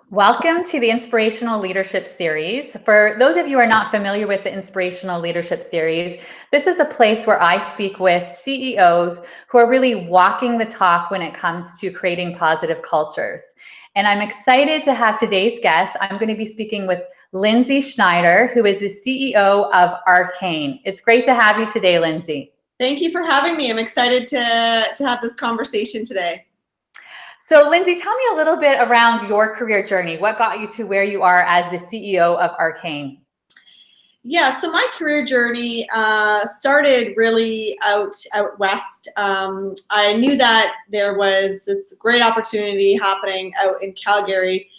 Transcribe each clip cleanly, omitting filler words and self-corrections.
Welcome to the Inspirational Leadership Series. For those of you who are not familiar with the Inspirational Leadership Series, this is a place where I speak with CEOs who are really walking the talk when it comes to creating positive cultures. And I'm excited to have today's guest. I'm going to be speaking with Lindsay Schneider, who is the CEO of Arcane. It's great to have you today, Lindsay. Thank you for having me. I'm excited to have this conversation today. So Lindsay, tell me a little bit around your career journey. What got you to where you are as the CEO of Arcane? Yeah, so my career journey started really out west. I knew that there was this great opportunity happening out in Calgary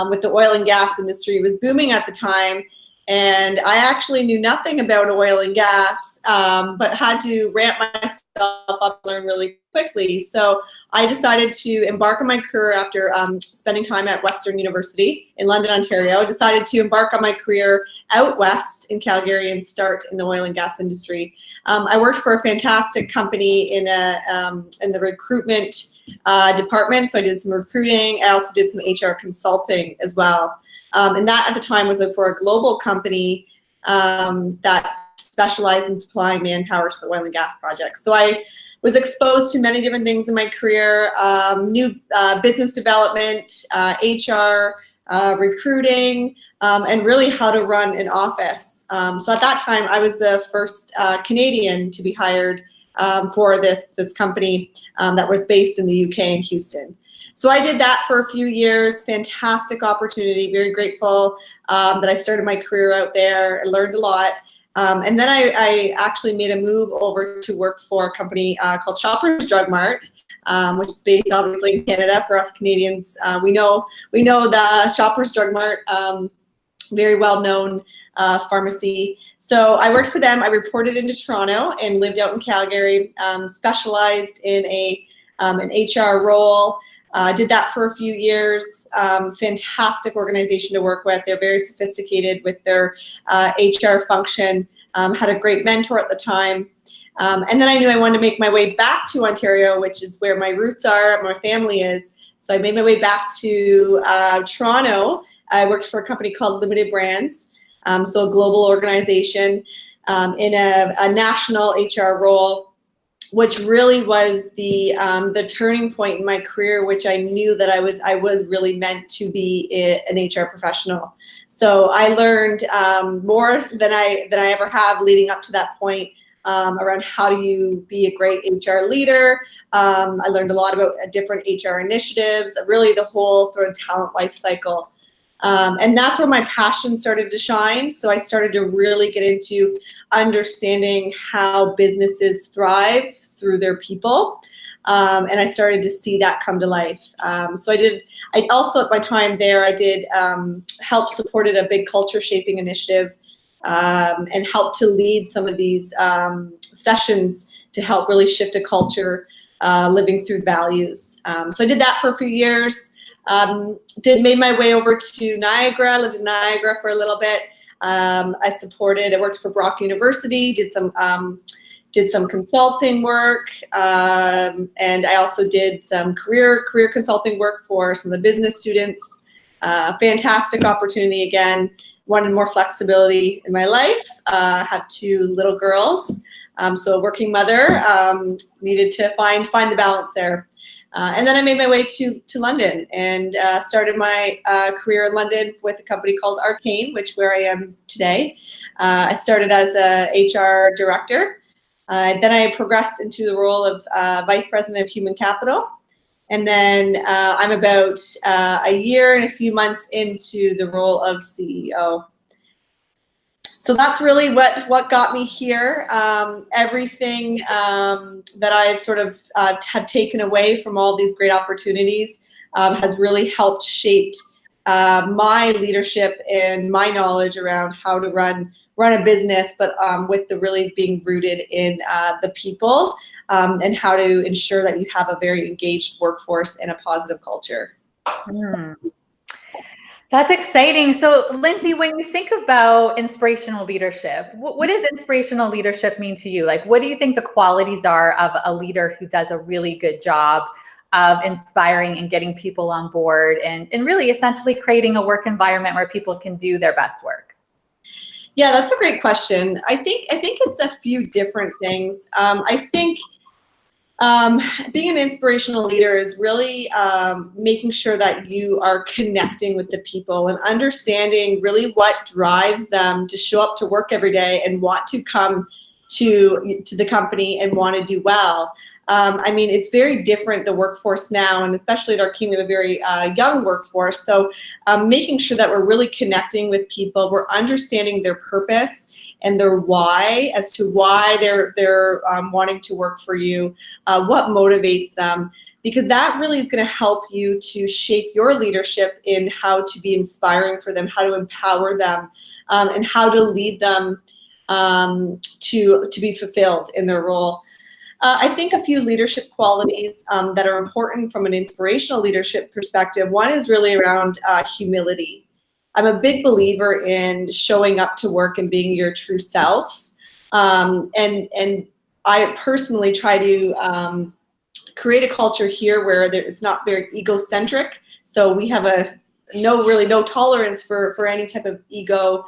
with the oil and gas industry. It was booming at the time, and I actually knew nothing about oil and gas, but had to ramp myself up and learn really quickly. So I decided to embark on my career after spending time at Western University in London, Ontario. I decided to embark on my career out west in Calgary and start in the oil and gas industry. I worked for a fantastic company in the recruitment department. So I did some recruiting. I also did some HR consulting as well. And that at the time was for a global company that specialized in supplying manpower to the oil and gas projects. So I was exposed to many different things in my career, new business development, HR, recruiting, and really how to run an office. So at that time, I was the first Canadian to be hired for this company that was based in the UK in Houston. So I did that for a few years, fantastic opportunity, very grateful that I started my career out there. I learned a lot. And then I actually made a move over to work for a company called Shoppers Drug Mart, which is based obviously in Canada. For us Canadians, we know the Shoppers Drug Mart, very well-known pharmacy. So I worked for them. I reported into Toronto and lived out in Calgary, specialized in an HR role. Did that for a few years. Fantastic organization to work with. They're very sophisticated with their HR function. Had a great mentor at the time. And then I knew I wanted to make my way back to Ontario, which is where my roots are, my family is. So I made my way back to Toronto. I worked for a company called Limited Brands, so a global organization in a national HR role, which really was the turning point in my career, which I knew that I was really meant to be an HR professional. So I learned more than I ever have leading up to that point around how do you be a great HR leader. I learned a lot about different HR initiatives, really the whole sort of talent life cycle. And that's where my passion started to shine. So I started to really get into understanding how businesses thrive through their people. And I started to see that come to life. So I also at my time there, I did help supported a big culture shaping initiative and helped to lead some of these sessions to help really shift a culture living through values. So I did that for a few years. Made my way over to Niagara, lived in Niagara for a little bit. I worked for Brock University, did some consulting work, and I also did some career consulting work for some of the business students. Fantastic opportunity again. Wanted more flexibility in my life. Have two little girls, so a working mother, needed to find the balance there. And then I made my way to London and started my career in London with a company called Arcane, where I am today. I started as a HR director. Then I progressed into the role of Vice President of Human Capital. And then I'm about a year and a few months into the role of CEO. So that's really what got me here. Everything that I've sort of have taken away from all these great opportunities has really helped shape my leadership and my knowledge around how to run a business, but with the really being rooted in the people and how to ensure that you have a very engaged workforce and a positive culture. That's exciting. So Lindsay, when you think about inspirational leadership, what does inspirational leadership mean to you? Like, what do you think the qualities are of a leader who does a really good job of inspiring and getting people on board and really essentially creating a work environment where people can do their best work? Yeah, that's a great question. I think it's a few different things. I think being an inspirational leader is really making sure that you are connecting with the people and understanding really what drives them to show up to work every day and want to come to the company and want to do well. I mean, it's very different, the workforce now, and especially at Arcane, we have a very young workforce. So making sure that we're really connecting with people, we're understanding their purpose and their why, as to why they're wanting to work for you, what motivates them, because that really is going to help you to shape your leadership in how to be inspiring for them, how to empower them, and how to lead them to be fulfilled in their role. I think a few leadership qualities that are important from an inspirational leadership perspective. One is really around humility. I'm a big believer in showing up to work and being your true self. And I personally try to create a culture here where it's not very egocentric. So we have no tolerance for any type of ego.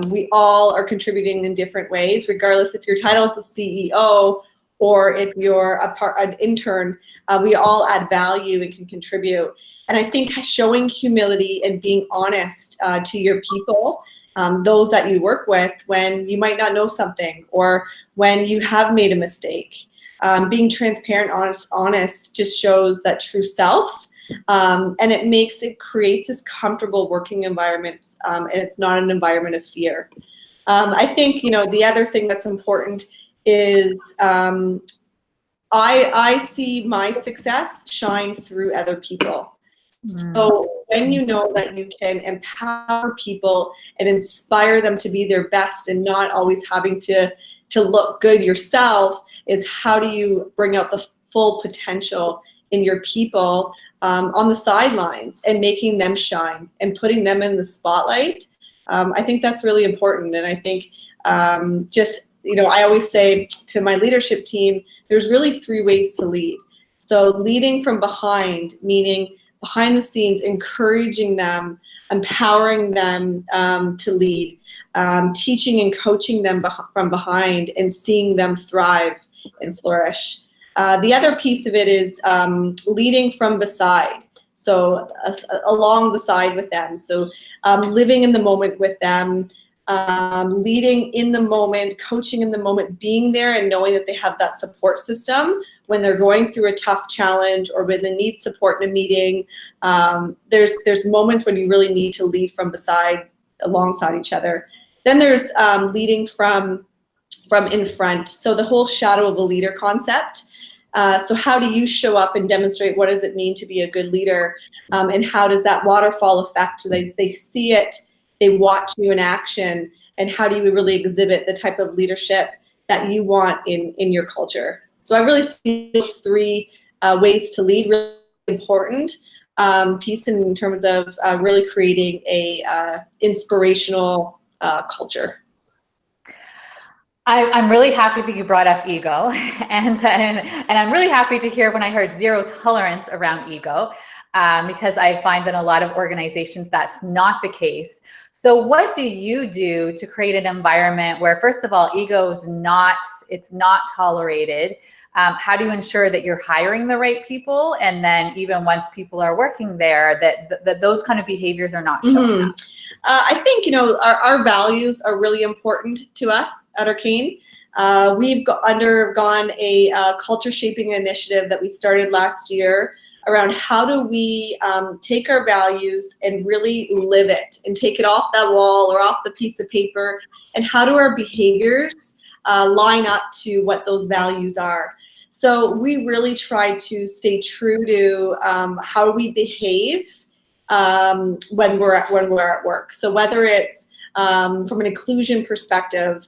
We all are contributing in different ways, regardless if your title is a CEO or if you're an intern. We all add value and can contribute. And I think showing humility and being honest to your people, those that you work with, when you might not know something or when you have made a mistake, being transparent, honest just shows that true self. And it creates this comfortable working environment, and it's not an environment of fear. I think, the other thing that's important is I see my success shine through other people. So when you know that you can empower people and inspire them to be their best and not always having to look good yourself, is how do you bring out the full potential in your people on the sidelines and making them shine and putting them in the spotlight. I think that's really important. And I think I always say to my leadership team, there's really 3 ways to lead. So leading from behind, meaning behind the scenes, encouraging them, empowering them to lead, teaching and coaching them from behind and seeing them thrive and flourish. The other piece of it is leading from beside, so along the side with them. So living in the moment with them, leading in the moment, coaching in the moment, being there and knowing that they have that support system when they're going through a tough challenge or when they need support in a meeting. There's moments when you really need to lead from beside, alongside each other. Then there's leading from in front. So the whole shadow of a leader concept. So how do you show up and demonstrate what does it mean to be a good leader? And how does that waterfall effect, they see it, they watch you in action, and how do you really exhibit the type of leadership that you want in your culture? So I really see those 3 ways to lead really important piece in terms of really creating a inspirational culture. I'm really happy that you brought up ego, and I'm really happy to hear when I heard 0 tolerance around ego, because I find that in a lot of organizations that's not the case. So what do you do to create an environment where, first of all, ego is not tolerated? How do you ensure that you're hiring the right people, and then even once people are working there, that those kind of behaviors are not showing up? I think our values are really important to us at Arcane. We've undergone a culture shaping initiative that we started last year around how do we take our values and really live it and take it off that wall or off the piece of paper, and how do our behaviors line up to what those values are. So we really try to stay true to how we behave when we're at work. So whether it's from an inclusion perspective,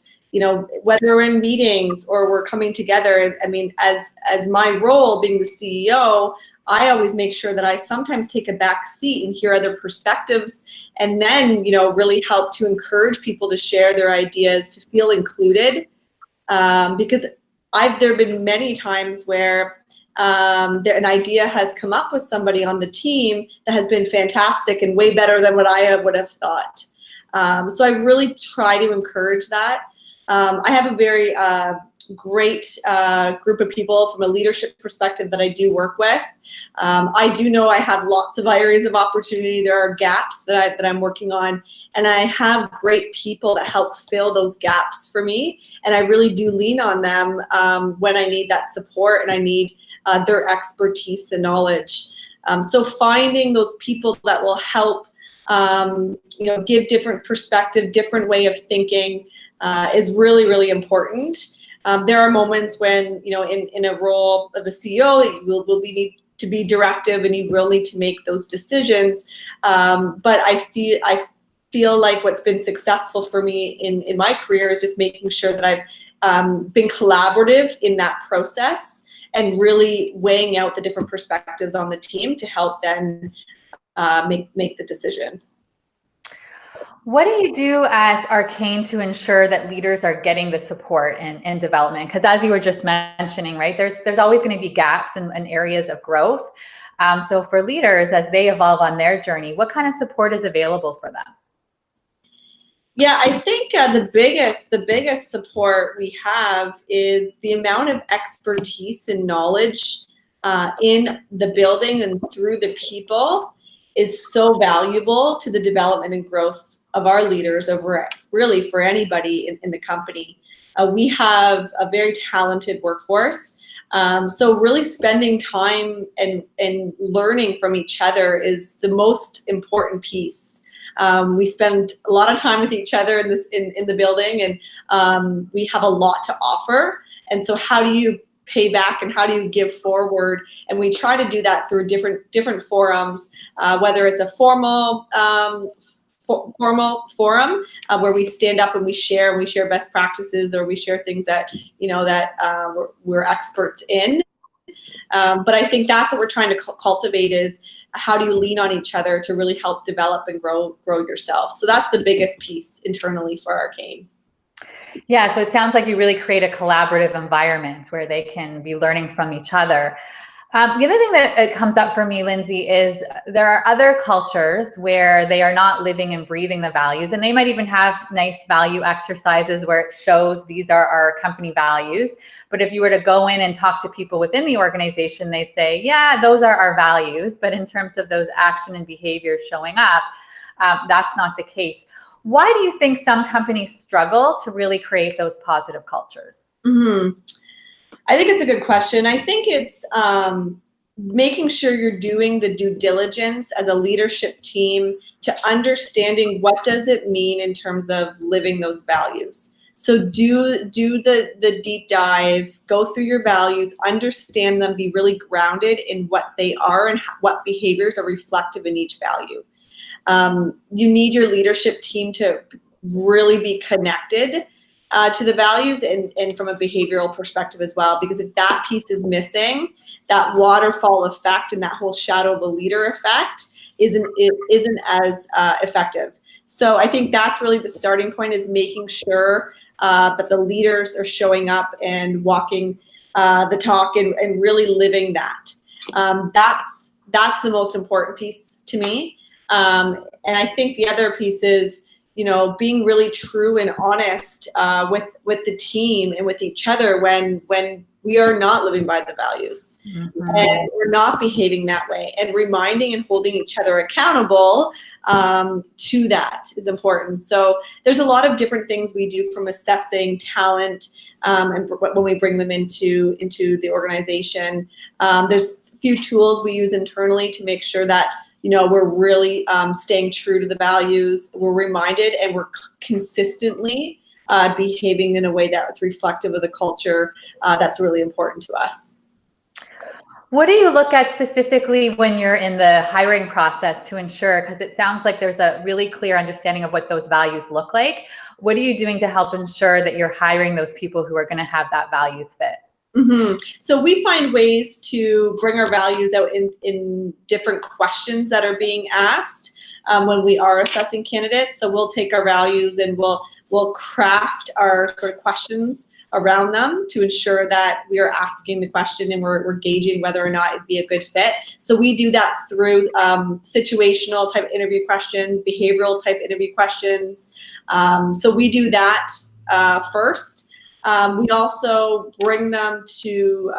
whether we're in meetings or we're coming together. I mean, as my role being the CEO, I always make sure that I sometimes take a back seat and hear other perspectives, and then really help to encourage people to share their ideas, to feel included, because there have been many times where an idea has come up with somebody on the team that has been fantastic and way better than what I would have thought. So I really try to encourage that. I have a very great group of people from a leadership perspective that I do work with. I do know I have lots of areas of opportunity. There are gaps that I'm working on, and I have great people that help fill those gaps for me, and I really do lean on them when I need that support and I need their expertise and knowledge. So finding those people that will help give different perspective, different way of thinking is really, really important. There are moments when, in a role of a CEO, you will need to be directive and you will need to make those decisions. But I feel like what's been successful for me in my career is just making sure that I've been collaborative in that process and really weighing out the different perspectives on the team to help then make the decision. What do you do at Arcane to ensure that leaders are getting the support and development? Because as you were just mentioning, right, there's always going to be gaps and areas of growth. So for leaders, as they evolve on their journey, what kind of support is available for them? Yeah, I think the biggest support we have is the amount of expertise and knowledge in the building and through the people is so valuable to the development and growth of our leaders over really for anybody in the company. We have a very talented workforce. So really spending time and learning from each other is the most important piece. We spend a lot of time with each other in the building, and we have a lot to offer. And so how do you pay back and how do you give forward? And we try to do that through different forums, whether it's a formal forum where we stand up and we share best practices, or we share things that we're experts in. But I think that's what we're trying to cultivate is how do you lean on each other to really help develop and grow yourself. So that's the biggest piece internally for Arcane. Yeah, so it sounds like you really create a collaborative environment where they can be learning from each other. The other thing that comes up for me, Lindsay, is there are other cultures where they are not living and breathing the values, and they might even have nice value exercises where it shows these are our company values. But if you were to go in and talk to people within the organization, they'd say, yeah, those are our values. But in terms of those action and behaviors showing up, that's not the case. Why do you think some companies struggle to really create those positive cultures? Mm-hmm. I think it's a good question. I think it's making sure you're doing the due diligence as a leadership team to understanding what does it mean in terms of living those values. So do the deep dive, go through your values, understand them, be really grounded in what they are and what behaviors are reflective in each value. You need your leadership team to really be connected to the values and from a behavioral perspective as well, because if that piece is missing, that waterfall effect and that whole shadow of a leader effect isn't as effective. So I think that's really the starting point, is making sure that the leaders are showing up and walking the talk and really living that. That's the most important piece to me. And I think the other piece is, being really true and honest with the team and with each other when we are not living by the values. Mm-hmm. And we're not behaving that way, and reminding and holding each other accountable to that is important. So there's a lot of different things we do, from assessing talent and when we bring them into the organization. There's a few tools we use internally to make sure that we're really staying true to the values. We're reminded, and we're consistently behaving in a way that's reflective of the culture that's really important to us. What do you look at specifically when you're in the hiring process to ensure, because it sounds like there's a really clear understanding of what those values look like. What are you doing to help ensure that you're hiring those people who are going to have that values fit? Mm-hmm. So we find ways to bring our values out in different questions that are being asked when we are assessing candidates. So we'll take our values and we'll craft our sort of questions around them to ensure that we are asking the question and we're gauging whether or not it'd be a good fit. So we do that through situational type interview questions, behavioral type interview questions. So we do that first. We also bring them to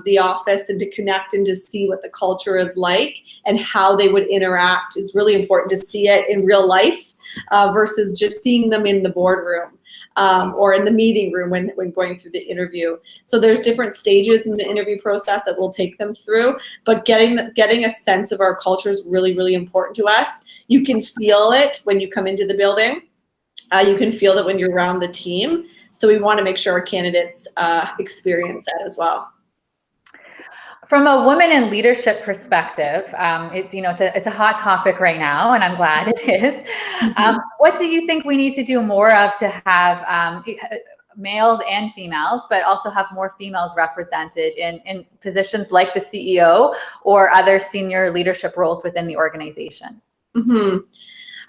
the office and to connect and to see what the culture is like and how they would interact. Is really important to see it in real life versus just seeing them in the boardroom or in the meeting room when going through the interview. So there's different stages in the interview process that we'll take them through, but getting a sense of our culture is really, really important to us. You can feel it when you come into the building. You can feel it when you're around the team. So we want to make sure our candidates experience that as well. From a woman in leadership perspective, it's a hot topic right now, and I'm glad it is. What do you think we need to do more of to have males and females, but also have more females represented in positions like the CEO or other senior leadership roles within the organization? Mm-hmm.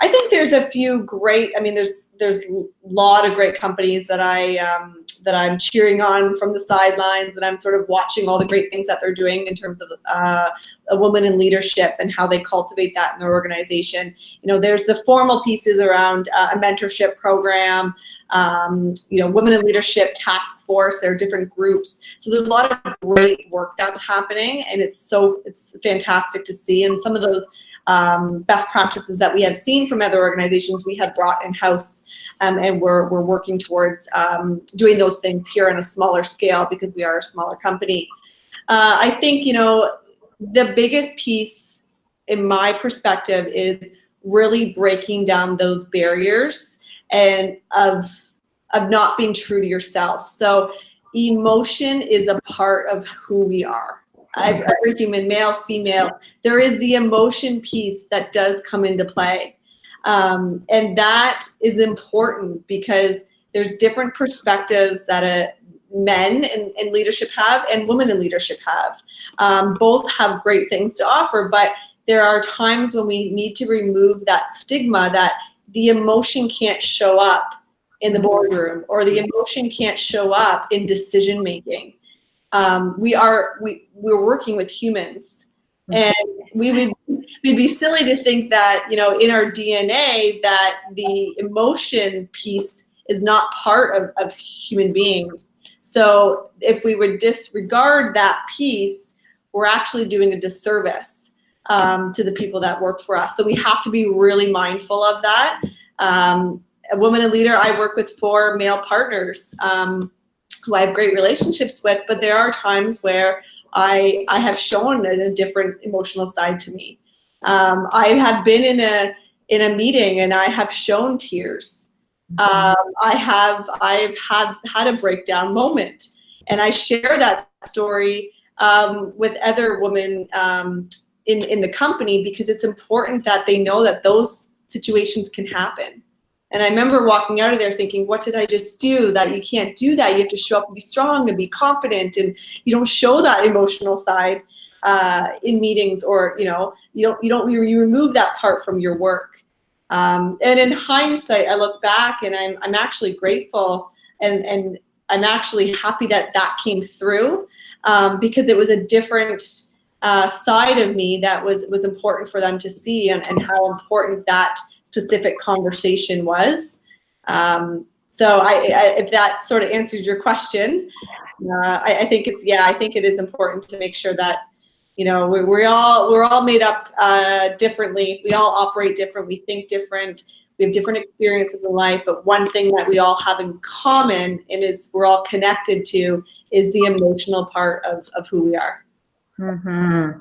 I think there's a few great. I mean, there's a lot of great companies that I'm cheering on from the sidelines, and I'm sort of watching all the great things that they're doing in terms of a woman in leadership and how they cultivate that in their organization. You know, there's the formal pieces around a mentorship program. Women in leadership task force. There are different groups. So there's a lot of great work that's happening, and it's fantastic to see. And some of those best practices that we have seen from other organizations we have brought in-house, and we're working towards doing those things here on a smaller scale because we are a smaller company. I think, the biggest piece in my perspective is really breaking down those barriers and of not being true to yourself. So emotion is a part of who we are. Every human, male, female, there is the emotion piece that does come into play. And that is important because there's different perspectives that men in leadership have and women in leadership have. Both have great things to offer, but there are times when we need to remove that stigma that the emotion can't show up in the boardroom or the emotion can't show up in decision making. We're working with humans, and we'd be silly to think that, in our DNA that the emotion piece is not part of human beings. So if we would disregard that piece, we're actually doing a disservice to the people that work for us. So we have to be really mindful of that. A woman in leader, I work with 4 male partners who I have great relationships with, but there are times where I have shown a different emotional side to me. I have been in a meeting and I have shown tears. I've had a breakdown moment, and I share that story with other women in the company because it's important that they know that those situations can happen. And I remember walking out of there thinking, what did I just do? That you can't do that. You have to show up and be strong and be confident, and you don't show that emotional side in meetings, or you remove that part from your work. And in hindsight, I look back and I'm actually grateful, and I'm actually happy that came through because it was a different side of me that was important for them to see, and how important that specific conversation was. So if that sort of answers your question, I think it is important to make sure that, we're all made up differently. We all operate different. We think different. We have different experiences in life. But one thing that we all have in common and we're all connected to is the emotional part of who we are. Mm-hmm.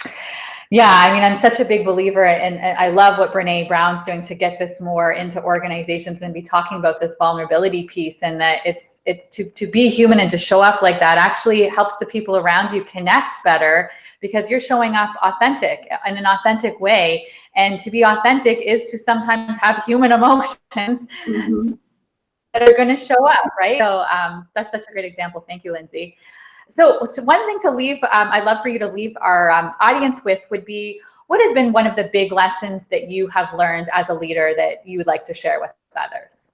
Yeah, I mean, I'm such a big believer, and I love what Brene Brown's doing to get this more into organizations and be talking about this vulnerability piece, and that it's to be human and to show up like that actually helps the people around you connect better because you're showing up authentic in an authentic way. And to be authentic is to sometimes have human emotions that are going to show up, right? So that's such a great example. Thank you, Lindsay. So one thing to leave, I'd love for you to leave our audience with would be, what has been one of the big lessons that you have learned as a leader that you would like to share with others?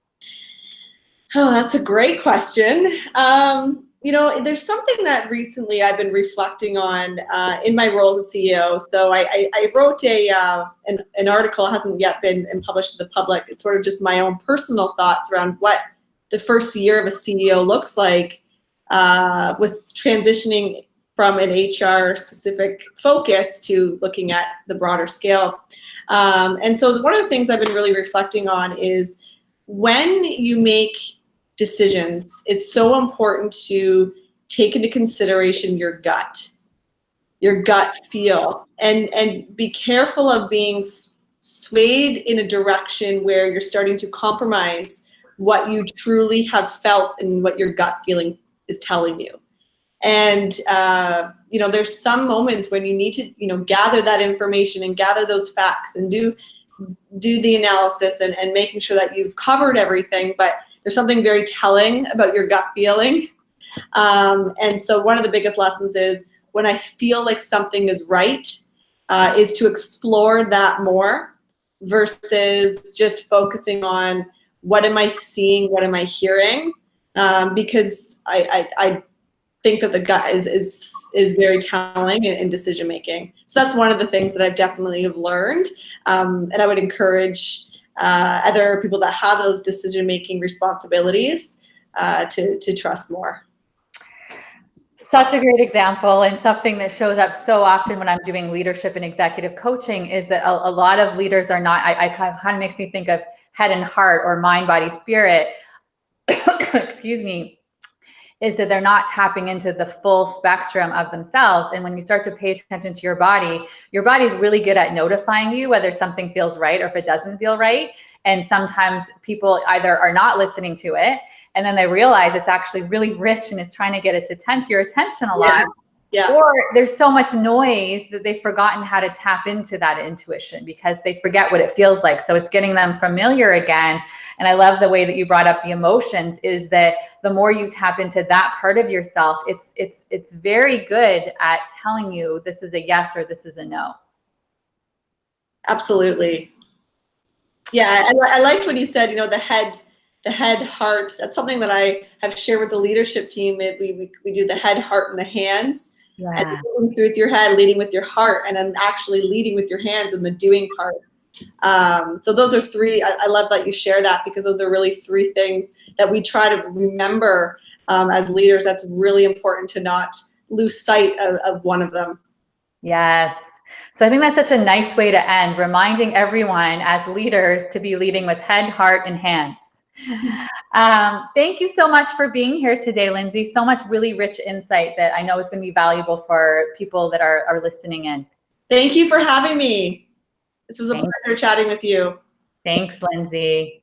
Oh, that's a great question. There's something that recently I've been reflecting on in my role as a CEO. So I wrote an article, hasn't yet been published to the public. It's sort of just my own personal thoughts around what the first year of a CEO looks like with transitioning from an HR specific focus to looking at the broader scale. And so one of the things I've been really reflecting on is when you make decisions, it's so important to take into consideration your gut feel, and be careful of being swayed in a direction where you're starting to compromise what you truly have felt and what your gut feeling is telling you. And there's some moments when you need to gather that information and gather those facts and do the analysis and making sure that you've covered everything, but there's something very telling about your gut feeling. And so one of the biggest lessons is when I feel like something is right, is to explore that more versus just focusing on what am I seeing, what am I hearing, because I think that the gut is very telling in decision making. So that's one of the things that I've definitely have learned, and I would encourage other people that have those decision making responsibilities to trust more. Such a great example, and something that shows up so often when I'm doing leadership and executive coaching is that a lot of leaders are not, I kind of makes me think of head and heart or mind, body, spirit, excuse me, is that they're not tapping into the full spectrum of themselves. And when you start to pay attention to your body's really good at notifying you whether something feels right or if it doesn't feel right. And sometimes people either are not listening to it, and then they realize it's actually really rich and it's trying to get your attention a lot. Yeah. Or there's so much noise that they've forgotten how to tap into that intuition because they forget what it feels like. So it's getting them familiar again. And I love the way that you brought up the emotions, is that the more you tap into that part of yourself, it's very good at telling you this is a yes or this is a no. Absolutely. Yeah, I liked what you said, the head, heart. That's something that I have shared with the leadership team. We do the head, heart, and the hands. Yeah. And leading through with your head, leading with your heart, and then actually leading with your hands in the doing part. So those are three. I love that you share that, because those are really three things that we try to remember as leaders. That's really important to not lose sight of one of them. Yes. So I think that's such a nice way to end, reminding everyone as leaders to be leading with head, heart, and hands. Thank you so much for being here today, Lindsay. So much really rich insight that I know is going to be valuable for people that are listening in. Thank you for having me. This was a pleasure chatting with you. Thanks, Lindsay.